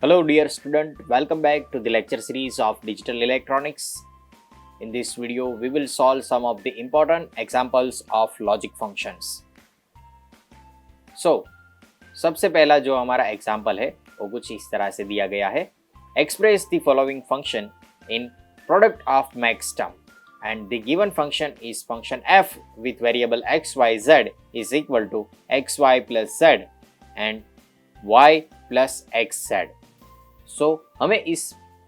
Hello dear student, welcome back to the lecture series of Digital Electronics. In this video, we will solve some of the important examples of logic functions. So, सबसे पहला जो हमारा example है वो कुछ इस तरह से दिया गया है. Express the following function in product of max term and the given function is function f with variable x, y, z is equal to xy plus z and y plus xz. सो हमें इस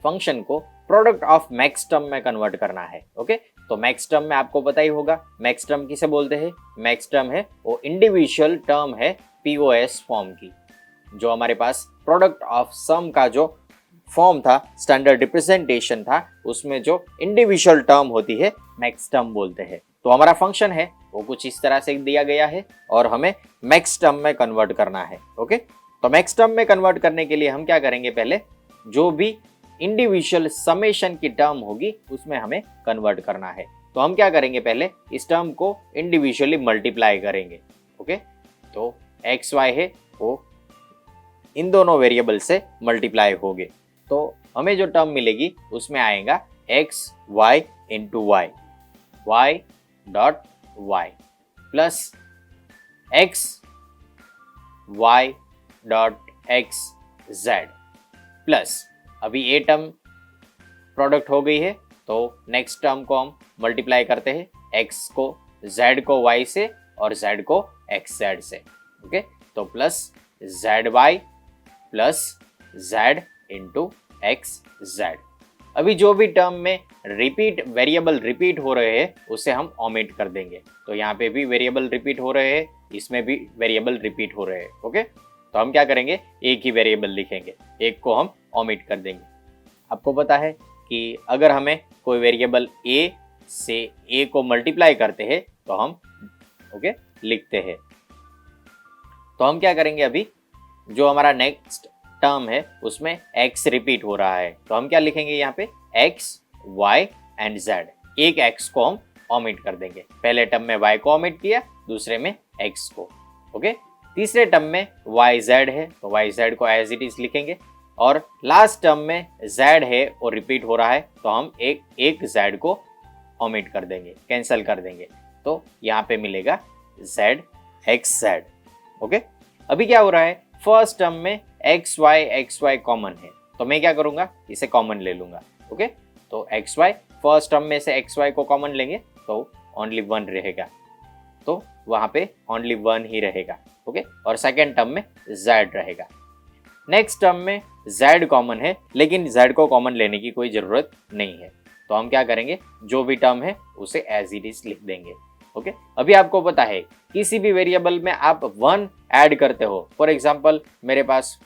function को product of max term में convert करना है. Okay, तो max term में आपको पता ही होगा मैक्स टर्म किसे बोलते हैं. मैक्स टर्म है वो इंडिविजुअल टर्म है पीओएस फॉर्म की. जो हमारे पास प्रोडक्ट ऑफ सम का जो फॉर्म था, स्टैंडर्ड रिप्रेजेंटेशन था, उसमें जो इंडिविजुअल टर्म होती है मैक्स टर्म बोलते हैं. तो हमारा फंक्शन है वो कुछ इस तरह से दिया गया है और हमें मैक्स टर्म में कन्वर्ट करना है. ओके, तो मैक्स टर्म में कन्वर्ट करने के लिए हम क्या करेंगे, पहले जो भी इंडिविजुअल समेशन की टर्म होगी उसमें हमें कन्वर्ट करना है. तो हम क्या करेंगे, पहले इस टर्म को इंडिविजुअली मल्टीप्लाई करेंगे. ओके, तो एक्स वाई है वो इन दोनों वेरिएबल से मल्टीप्लाई होंगे. तो हमें जो टर्म मिलेगी उसमें आएगा x y into y, y dot y plus x y dot x z plus अभी ए टर्म प्रोडक्ट हो गई है तो नेक्स्ट टर्म को हम मल्टीप्लाई करते हैं, एक्स को जेड को वाई से और जेड को एक्स जेड से. ओके, तो plus z y plus z into x z. अभी जो भी टर्म में रिपीट वेरिएबल रिपीट हो रहे हैं उसे हम ओमिट कर देंगे. तो यहाँ पे भी वेरिएबल रिपीट हो रहे हैं, इसमें भी वेरिएबल रिपीट हो रहे हैं. ओके, तो हम क्या करेंगे, एक ही वेरिएबल लिखेंगे, एक को हम ओमिट कर देंगे. आपको पता है कि अगर हमें कोई वेरिएबल ए से ए को मल्टीप्लाई करते हैं तो हम ओके लिखते हैं. तो हम क्या करेंगे, अभी जो हमारा नेक्स्ट टर्म है उसमें x रिपीट हो रहा है तो हम क्या लिखेंगे यहाँ पे x, y एंड z. एक x को हम ओमिट कर देंगे. पहले टर्म में y को ओमिट किया, दूसरे में x को. ओके, तीसरे टर्म में वाई जेड है तो वाई जेड को एज इट इज लिखेंगे और लास्ट टर्म में जेड है और रिपीट हो रहा है तो हम एक जेड को ओमिट कर देंगे, कैंसिल कर देंगे. तो यहाँ पे मिलेगा जेड एक्स जेड. ओके, अभी क्या हो रहा है, फर्स्ट टर्म में एक्स वाई कॉमन है तो मैं क्या करूँगा, इसे कॉमन ले लूँगा. ओके, तो एक्स वाई फर्स्ट टर्म में से एक्स वाई को कॉमन लेंगे तो ओनली वन रहेगा, तो वहाँ पे ओनली वन ही रहेगा. ओके, और सेकेंड टर्म में z रहेगा. नेक्स्ट टर्म में z कॉमन है लेकिन z को कॉमन लेने की कोई ज़रूरत नहीं है तो हम क्या करेंगे, जो भी टर्म है उसे एज इट इज लिख देंगे. ओके, अभी आपको पता है किसी भी वेरिएबल में आप वन ऐड करते हो. फॉर एग्जांपल मेरे पास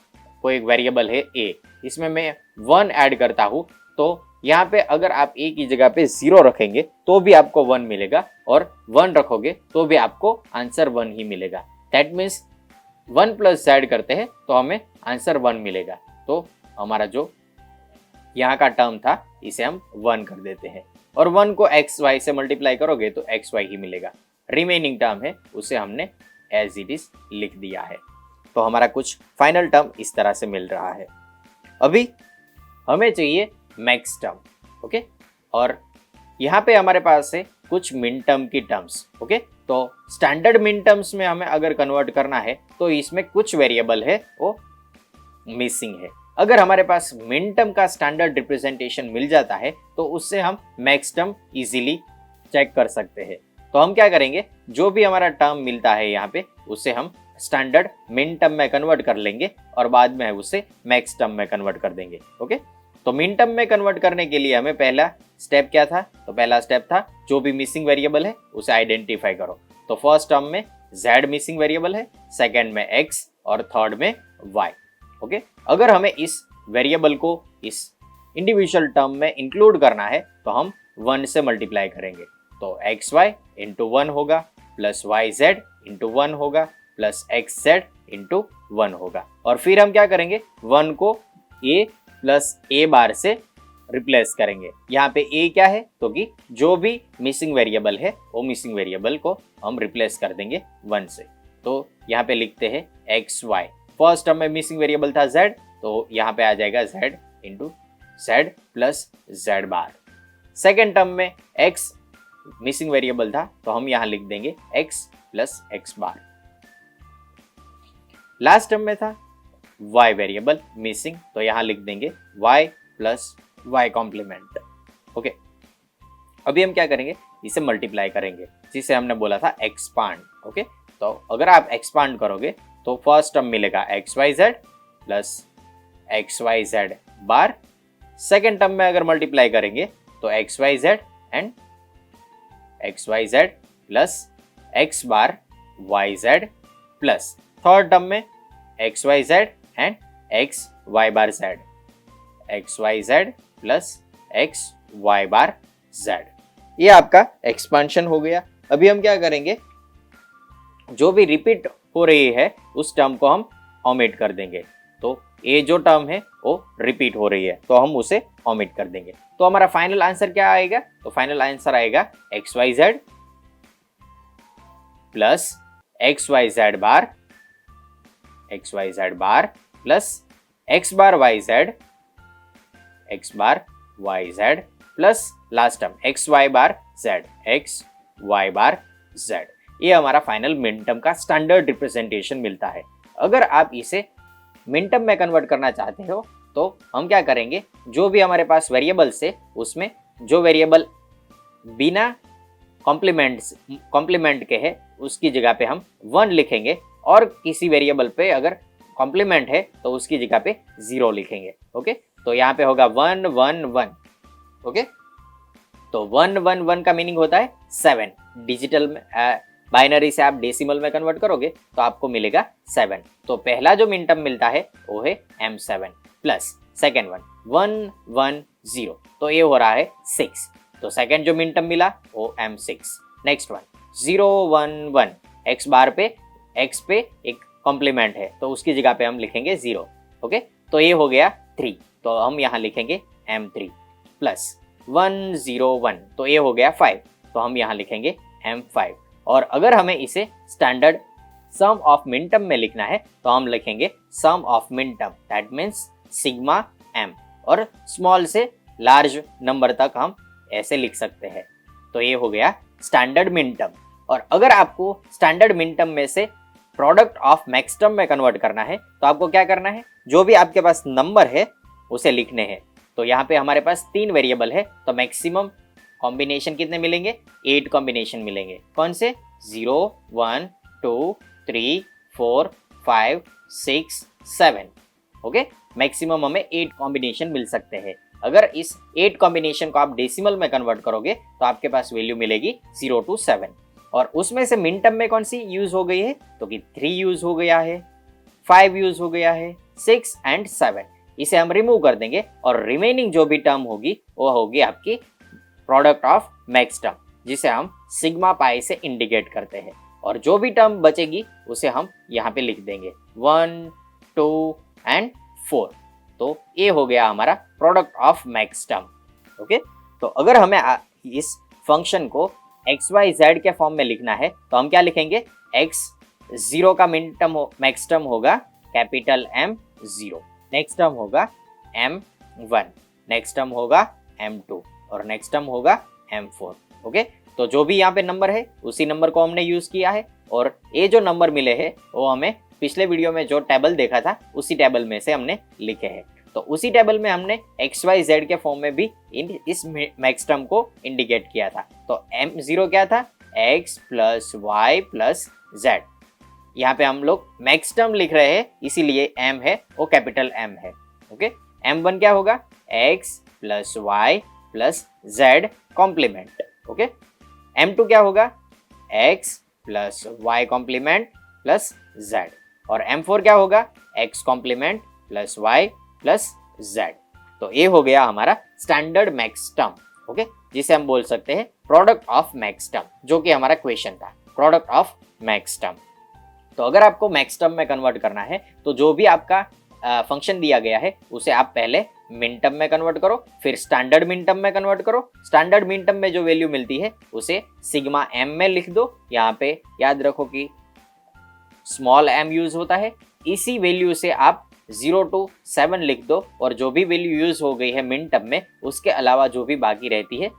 कोई एक वेरिएबल है a, इसमें मैं वन ऐड करता हूँ तो यहाँ पे अगर आप a की जगह पे 0 रखेंगे तो भी आपको 1 मिलेगा और 1 रखोगे तो भी आपको आंसर 1 ही मिलेगा. दैट मीन्स 1 प्लस z करते हैं तो हमें आंसर 1 मिलेगा. तो हमारा जो यहाँ का टर्म था इसे हम 1 कर देते हैं और 1 को एक्स वाई से मल्टीप्लाई करोगे तो एक्स वाई ही मिलेगा. रिमेनिंग टर्म है उसे हमने एज इट इज लिख दिया है. तो हमारा कुछ फाइनल टर्म इस तरह से मिल रहा है. अभी हमें चाहिए मैक्स टर्म. ओके, और यहाँ पे हमारे पास है कुछ मिन टर्म की टर्म्स. ओके, तो स्टैंडर्ड मिन टर्म्स में हमें अगर कन्वर्ट करना है तो इसमें कुछ वेरिएबल है वो मिसिंग है. अगर हमारे पास मिन टर्म का स्टैंडर्ड रिप्रेजेंटेशन मिल जाता है तो उससे हम मैक्स टर्म इजीली चेक कर सकते हैं. तो हम क्या करेंगे, जो भी हमारा टर्म मिलता है यहाँ पे उसे हम स्टैंडर्ड मिन टर्म में कन्वर्ट कर लेंगे और बाद में उसे मैक्स टर्म में कन्वर्ट कर देंगे. ओके, तो मिन टर्म में कन्वर्ट करने के लिए हमें पहला स्टेप क्या था, तो पहला स्टेप था जो भी मिसिंग वेरिएबल है उसे आइडेंटिफाई करो. तो फर्स्ट टर्म में z मिसिंग वेरिएबल है, सेकंड में x और थर्ड में y. ओके, अगर हमें इस वेरिएबल को इस इंडिविजुअल टर्म में इंक्लूड करना है तो हम 1 से मल्टीप्लाई करेंगे. तो एक्स वाई इंटू 1 होगा प्लस वाई जेड इंटू 1 होगा प्लस एक्स जेड इंटू 1 होगा. और फिर हम क्या करेंगे, 1 को a प्लस a बार से रिप्लेस करेंगे. यहाँ पे a क्या है, तो कि जो भी मिसिंग वेरिएबल है वो मिसिंग वेरिएबल को हम रिप्लेस कर देंगे 1 से. तो यहाँ पे लिखते हैं एक्स वाई. फर्स्ट टर्म में मिसिंग वेरिएबल था z तो यहाँ पे आ जाएगा z into z plus z बार। सेकेंड टर्म में x मिसिंग वेरिएबल था तो हम यहाँ लिख देंगे x प्लस x बार। लास्ट टर्म में था y वेरिएबल मिसिंग तो यहाँ लिख देंगे y plus y complement. Okay, अभी हम क्या करेंगे, इसे मल्टीप्लाई करेंगे जिसे हमने बोला था एक्सपांड। ओके, तो अगर आप एक्सपांड करोगे तो फर्स्ट टर्म मिलेगा XYZ प्लस XYZ बार। सेकेंड टर्म में अगर मल्टीप्लाई करेंगे तो XYZ and XYZ plus X bar YZ plus third term में XYZ and XY bar Z, XYZ plus XY bar Z। ये आपका एक्सपांशन हो गया। अभी हम क्या करेंगे, जो भी रिपीट हो रही है उस टर्म को हम ओमिट कर देंगे। तो ये जो टर्म है वो रिपीट हो रही है तो हम उसे ओमिट कर देंगे। तो हमारा फाइनल आंसर क्या आएगा, तो फाइनल आंसर आएगा XYZ प्लस XYZ बार, XYZ बार प्लस X बार YZ, X बार YZ plus last term XY बार Z, XY बार Z। ये हमारा फाइनल मिन टर्म का स्टैंडर्ड रिप्रेजेंटेशन मिलता है। अगर आप इसे मिन टर्म में कन्वर्ट करना चाहते हो तो हम क्या करेंगे, जो भी हमारे पास वेरिएबल्स है उसमें जो वेरिएबल बिना कॉम्प्लीमेंट के है उसकी जगह पे हम 1 लिखेंगे और किसी वेरिएबल पे अगर कॉम्प्लीमेंट है तो उसकी जगह पे 0 लिखेंगे। ओके, तो यहाँ पे होगा 1 1 1। ओके, तो 1 1 1 का मीनिंग होता है 7। डिजिटल में बाइनरी से आप डेसिमल में कन्वर्ट करोगे तो आपको मिलेगा 7। तो पहला जो मिन टर्म मिलता है वो है M7 प्लस सेकेंड 1 1 0, तो ये हो रहा है 6। तो सेकेंड जो मिन टर्म मिला वो M6। नेक्स्ट 0 1 1, x बार पे x पे एक कॉम्प्लीमेंट है तो उसकी जगह पे हम लिखेंगे 0। ओके, तो ये हो गया 3, तो हम यहाँ लिखेंगे M3 प्लस 1 0 1, तो ये हो गया 5, तो हम यहाँ लिखेंगे M5। और अगर हमें इसे standard sum of min term में लिखना है तो हम लिखेंगे sum of min term, that means sigma m, और स्मॉल से लार्ज नंबर तक हम ऐसे लिख सकते हैं। तो ये हो गया स्टैंडर्ड मिन टर्म। और अगर आपको स्टैंडर्ड मिन टर्म में से प्रोडक्ट ऑफ मैक्स टर्म में कन्वर्ट करना है तो आपको क्या करना है, जो भी आपके पास नंबर है उसे लिखने हैं। तो यहाँ पे हमारे पास 3 वेरिएबल है तो मैक्सिमम कॉम्बिनेशन कितने मिलेंगे, 8 कॉम्बिनेशन मिलेंगे। कौन से, 0 1 2 3 4 5 6 7। ओके, मैक्सिमम हमें 8 कॉम्बिनेशन मिल सकते हैं। अगर इस 8 कॉम्बिनेशन को आप डेसिमल में कन्वर्ट करोगे तो आपके पास वैल्यू मिलेगी 0 to 7। और उसमें से मिन टर्म में कौन सी यूज हो गई है, तो कि 3 यूज हो गया है, 5 यूज हो गया है, 6 एंड 7। इसे हम रिमूव कर देंगे और रिमेनिंग जो भी टर्म होगी वो होगी आपकी प्रोडक्ट ऑफ मैक्स टर्म, जिसे हम सिग्मा पाई से इंडिकेट करते हैं। और जो भी टर्म बचेगी उसे हम यहाँ पे लिख देंगे 1 2 एंड 4। तो ये हो गया हमारा product of max term. Okay, तो अगर हमें इस फंक्शन को XYZ के फॉर्म में लिखना है तो हम क्या लिखेंगे, X0 का मिन टर्म मैक्स टर्म होगा कैपिटल M0, नेक्स्ट टर्म होगा M1, नेक्स्ट टर्म होगा M2 और नेक्स्ट टर्म होगा M4। ओके, तो जो भी यहाँ पे नंबर है उसी नंबर को हमने यूज किया है और ये जो नंबर मिले हैं वो हमें पिछले वीडियो में जो टेबल देखा था उसी टेबल में से हमने लिखे हैं। तो उसी टेबल में हमने XYZ के फॉर्म में भी इस मैक्स टर्म को इंडिकेट किया था। तो M0 क्या था, X plus Y plus Z। यहाँ पे हम लोग मैक्स टर्म लिख रहे हैं इसीलिए M है वो कैपिटल M है। ओके, M1 क्या होगा, X plus Y plus Z complement. Okay, M2 क्या होगा, X plus Y complement plus Z। और M4 क्या होगा, X complement plus Y plus Z। तो ये हो गया हमारा स्टैंडर्ड मैक्स टर्म। ओके, जिसे हम बोल सकते हैं प्रोडक्ट ऑफ मैक्स टर्म, जो कि हमारा क्वेश्चन था, प्रोडक्ट ऑफ मैक्स टर्म। तो अगर आपको मैक्स टर्म में कन्वर्ट करना है तो जो भी आपका फंक्शन दिया गया है उसे आप पहले मिन टर्म में कन्वर्ट करो, फिर स्टैंडर्ड मिन टर्म में कन्वर्ट करो। स्टैंडर्ड मिन टर्म में जो वैल्यू मिलती है उसे सिग्मा m में लिख दो। यहाँ पे याद रखो कि स्मॉल m यूज होता है। इसी वैल्यू से आप 0 to 7 लिख दो और जो भी वैल्यू यूज हो गई है मिन टर्म में उसके अलावा जो भी बाकी रहती है,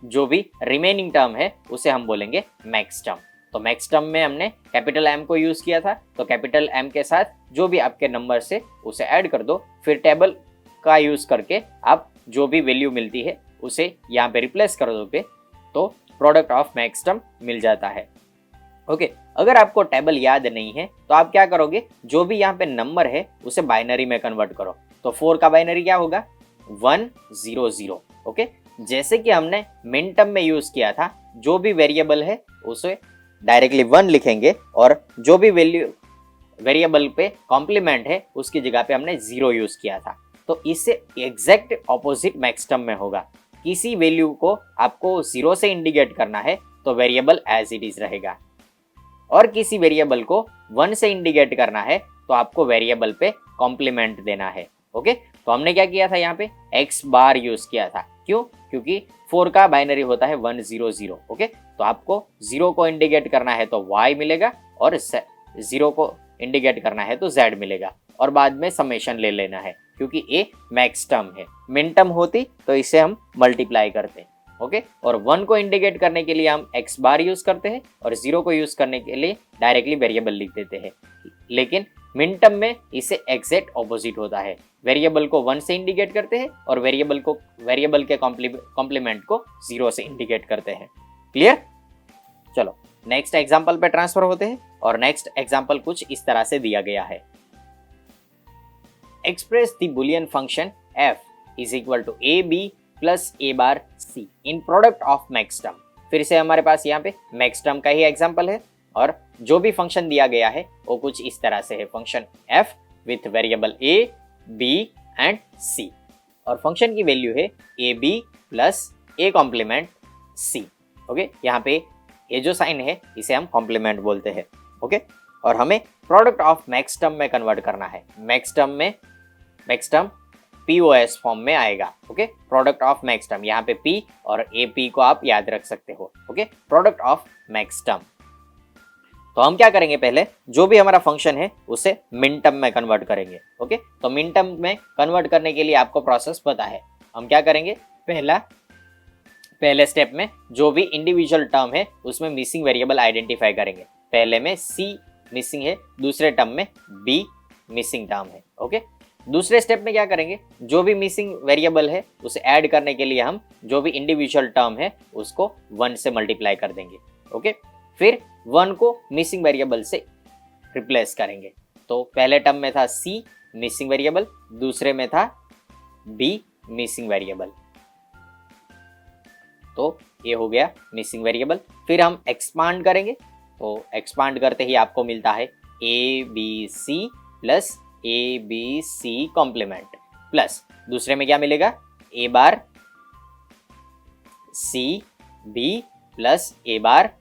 जो भी रिमेनिंग टर्म है उसे हम बोलेंगे मैक्स टर्म। तो मैक्स टर्म में हमने कैपिटल एम को यूज किया था, तो कैपिटल एम के साथ जो भी आपके नंबर से उसे ऐड कर दो, फिर टेबल का यूज करके आप जो भी वैल्यू मिलती है उसे यहाँ पे रिप्लेस कर दोगे तो प्रोडक्ट ऑफ मैक्स टर्म मिल जाता है। ओके, अगर आपको टेबल याद नहीं है तो आप क्या करोगे, जो भी यहाँ पे नंबर है उसे बाइनरी में कन्वर्ट करो। तो 4 का बाइनरी क्या होगा 100। ओके, जैसे कि हमने मिन टर्म में यूज किया था, जो भी वेरिएबल है उसे डायरेक्टली 1 लिखेंगे और जो भी वैल्यू वेरिएबल पे कॉम्प्लीमेंट है उसकी जगह पे हमने 0 यूज किया था। तो इससे एग्जैक्ट ऑपोजिट मैक्स टर्म में होगा। किसी वैल्यू को आपको 0 से इंडिकेट करना है तो वेरिएबल एज इट इज रहेगा, और किसी वेरिएबल को 1 से इंडिकेट करना है तो आपको वेरिएबल पे कॉम्प्लीमेंट देना है। ओके, तो हमने क्या किया था, यहाँ पे x बार यूज किया था। क्यों? क्योंकि 4 का बाइनरी होता है 100। ओके, तो आपको 0 को इंडिकेट करना है तो y मिलेगा और 0 को इंडिकेट करना है तो z मिलेगा, और बाद में समेशन ले लेना है क्योंकि a मैक्स टर्म है। मिन टर्म होती तो इसे हम मल्टीप्लाई करते हैं। ओके, और 1 को इंडिकेट करने के लिए हम x बार यूज करते हैं और 0 को यूज करने के लिए डायरेक्टली वेरिएबल लिख देते हैं। लेकिन मिन टर्म में इसे एग्जैक्ट ऑपोजिट होता है, वेरिएबल को 1 से इंडिकेट करते हैं और वेरिएबल के कॉम्प्लीमेंट को 0 से इंडिकेट करते हैं। क्लियर? चलो नेक्स्ट एग्जांपल पे ट्रांसफर होते हैं, और नेक्स्ट एग्जांपल कुछ इस तरह से दिया गया है। Express the Boolean function f is equal to A B plus A bar C in product of max term. फिर से हमारे पास यहाँ पे मैक्स टर्म का ही एग्जांपल है, और जो भी फंक्शन दिया गया है वो कुछ इस तरह से है। Function f with variable a, b and c, और फंक्शन की वैल्यू है A B plus A complement c। ओके, यहाँ पे ये जो साइन है इसे हम कॉम्प्लीमेंट बोलते हैं। ओके, और हमें प्रोडक्ट ऑफ मैक्स टर्म में कन्वर्ट करना है। मैक्स टर्म POS फॉर्म में आएगा। Okay, product of max term, यहाँ पे P और AP को आप याद रख सकते हो। Okay, product of max term. तो हम क्या करेंगे, पहले जो भी हमारा फंक्शन है उसे मिन टर्म में कन्वर्ट करेंगे। ओके, तो मिन टर्म में कन्वर्ट करने के लिए आपको प्रोसेस पता है। हम क्या करेंगे, पहले स्टेप में जो भी इंडिविजुअल टर्म है उसमें मिसिंग वेरिएबल आइडेंटिफाई करेंगे। पहले में C मिसिंग है, दूसरे टर्म में B मिसिंग टर्म है। ओके, दूसरे स्टेप में क्या करेंगे, जो भी मिसिंग वेरिएबल है उसे ऐड करने के लिए हम जो भी इंडिविजुअल टर्म है उसको 1 से मल्टीप्लाई कर देंगे। ओके, फिर 1 को मिसिंग वेरिएबल से रिप्लेस करेंगे। तो पहले टर्म में था C मिसिंग वेरिएबल, दूसरे में था B मिसिंग वेरिएबल, तो ये हो गया मिसिंग वेरिएबल। फिर हम एक्सपांड करेंगे, तो एक्सपांड करते ही आपको मिलता है ABC plus ABC complement, plus दूसरे में क्या मिलेगा, A bar CB plus A bar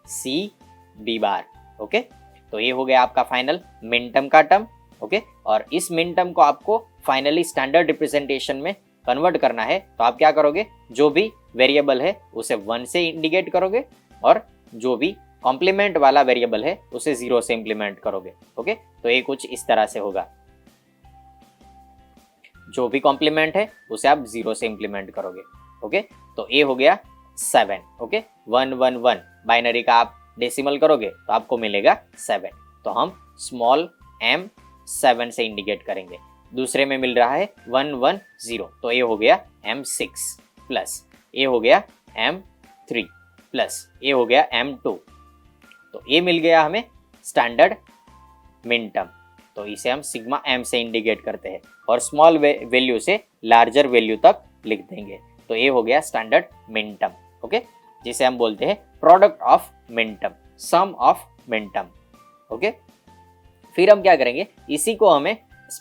CB bar. Okay, तो ये हो गया आपका फाइनल मिन टर्म का टर्म। ओके, और इस मिन टर्म को आपको फाइनली स्टैंडर्ड रिप्रेजेंटेशन में कन्वर्ट करना है। तो आप क्या करोगे, जो भी वेरिएबल है उसे 1 से इंडिकेट करोगे और जो भी कॉम्प्लीमेंट वाला वेरिएबल है उसे 0 से इंप्लीमेंट करोगे। ओके, तो ये कुछ इस तरह से होगा, जो भी कॉम्प्लीमेंट है उसे आप 0 से इंप्लीमेंट करोगे। ओके, तो ये हो गया 7। ओके, 111 बाइनरी का आप डेसिमल करोगे तो आपको मिलेगा 7। तो हम स्मॉल m 7 से इंडिकेट करेंगे। दूसरे में मिल रहा है 110, तो ये हो गया m6 प्लस ये हो गया m3 प्लस ये हो गया m2। तो ये मिल गया हमें स्टैंडर्ड मिन टर्म, तो इसे हम सिग्मा m से इंडिकेट करते हैं और स्मॉल वैल्यू से लार्जर वैल्यू तक लिख देंगे। तो ये हो गया स्टैंडर्ड मिन टर्म। ओके, जिसे हम बोलते हैं product of min term, sum of min term. Okay, फिर हम क्या करेंगे, इसी को हमें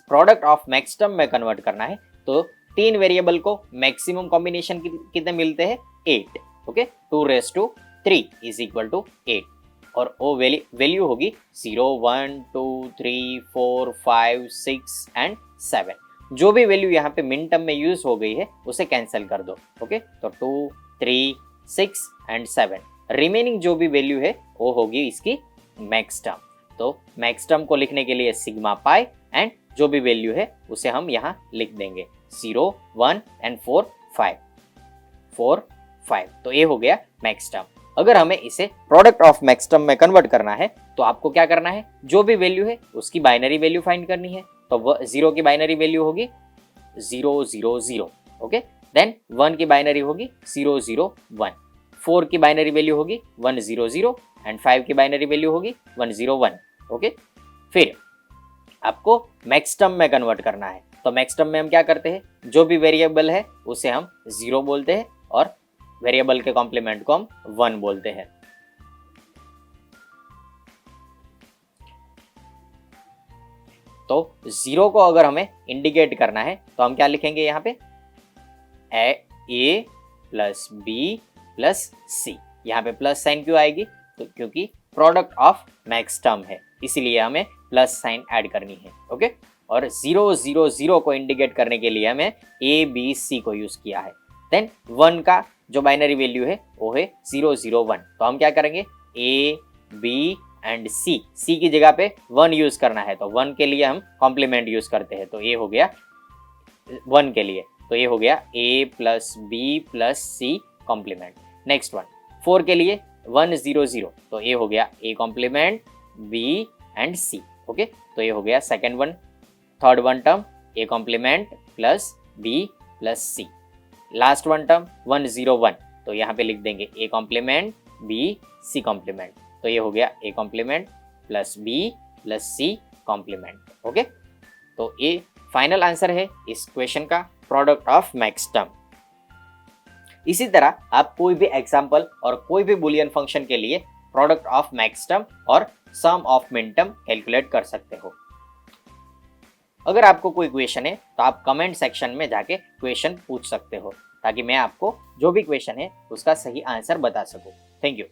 प्रोडक्ट ऑफ मैक्स टर्म में कन्वर्ट करना है। तो 3 वेरिएबल को मैक्सिमम कॉम्बिनेशन कितने मिलते हैं, 8। ओके, 2⁻³ इज इक्वल टू 8, और वो वैल्यू होगी 0, 1, 2, 3, 4, 5, 6 एंड 7। जो भी वैल्यू यहाँ पे मिन टर्म में यूज हो गई है उसे कैंसिल कर दो। ओके, तो 2, 3, 6 एंड 7, रिमेनिंग जो भी वैल्यू है वो होगी इसकी मैक्स टर्म। तो मैक्स टर्म को लिखने के लिए सिग्मा पाई एंड जो भी वैल्यू है उसे हम यहाँ लिख देंगे 0, 1 एंड 4, 5, 4, 5। तो ये हो गया मैक्स टर्म। अगर हमें इसे प्रोडक्ट ऑफ मैक्स टर्म में कन्वर्ट करना है तो आपको क्या करना है, जो भी वैल्यू है उसकी बाइनरी वैल्यू फाइंड करनी है। तो 0 की बाइनरी वैल्यू होगी 0, 0, 0, ओके। देन 1 की बाइनरी होगी 0, 0, 1, 4 की बाइनरी वैल्यू होगी 1, 0, 0 एंड 5 की बाइनरी वैल्यू होगी 1, 0, 1, ओके। फिर आपको मैक्स टर्म में कन्वर्ट करना है। तो मैक्स टर्म में हम क्या करते हैं, जो भी वेरिएबल है उसे हम 0 बोलते हैं और वेरिएबल के कॉम्प्लीमेंट को हम 1 बोलते हैं। तो 0 को अगर हमें इंडिकेट करना है तो हम क्या लिखेंगे यहाँ पे, ए प्लस बी प्लस सी। यहाँ पे प्लस साइन क्यों आएगी, तो क्योंकि प्रोडक्ट ऑफ मैक्स टर्म है, इसीलिए हमें प्लस साइन ऐड करनी है, ओके। और 0, 0, 0 को इंडिकेट करने के लिए हमें ए बी सी को यूज किया है। देन 1 का जो बाइनरी वैल्यू है वो है 0, 0, 1। तो हम क्या करेंगे, ए बी एंड सी की जगह पे 1 यूज करना है, तो 1 के लिए हम कॉम्प्लीमेंट यूज करते हैं। तो ये हो गया 1 के लिए, तो ये हो गया a plus B plus C complement. Next one 4 के लिए 1, 0, 0, तो ये हो गया A complement B and C, okay. तो ये हो गया second one. Third one term A complement plus B plus C. Last one term 1, 0, 1, तो यहाँ पे लिख देंगे A complement B C complement. तो ये हो गया A complement plus B plus C complement, okay. तो ये फाइनल आंसर है इस क्वेश्चन का, प्रोडक्ट ऑफ मैक्स टर्म। इसी तरह आप कोई भी एग्जाम्पल और कोई भी बुलियन फंक्शन के लिए प्रोडक्ट ऑफ मैक्स टर्म और सम ऑफ मिन टर्म कैलकुलेट कर सकते हो। अगर आपको कोई क्वेश्चन है तो आप कमेंट सेक्शन में जाके क्वेश्चन पूछ सकते हो, ताकि मैं आपको जो भी क्वेश्चन है उसका सही आंसर बता सकूं। Thank you.